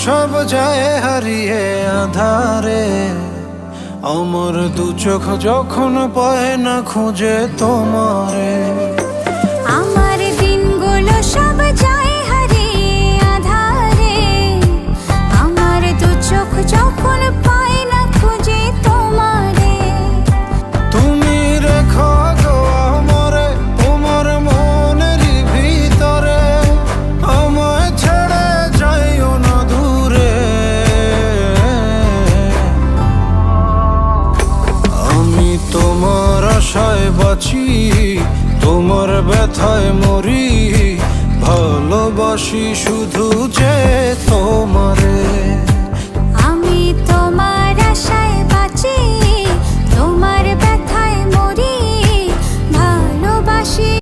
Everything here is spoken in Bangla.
সব যায় হারিয়ে আধারে, আমার দু চোখ যখন পায় না খুঁজে তোমারে। আমার দিনগুলো সব যায় হারিয়ে আধারে, আমার দু চোখ যখন পায় না খুঁজে তোমারে। তুমি রেখো গো আমারে তোমার মনের ভিতরে, আমায় ছেড়ে যাইও না দূরে। আমি তোমার আশায় বাঁচি, তোমার ব্যথায় মরি, ভালোবাসি শুধু যে তোমারে।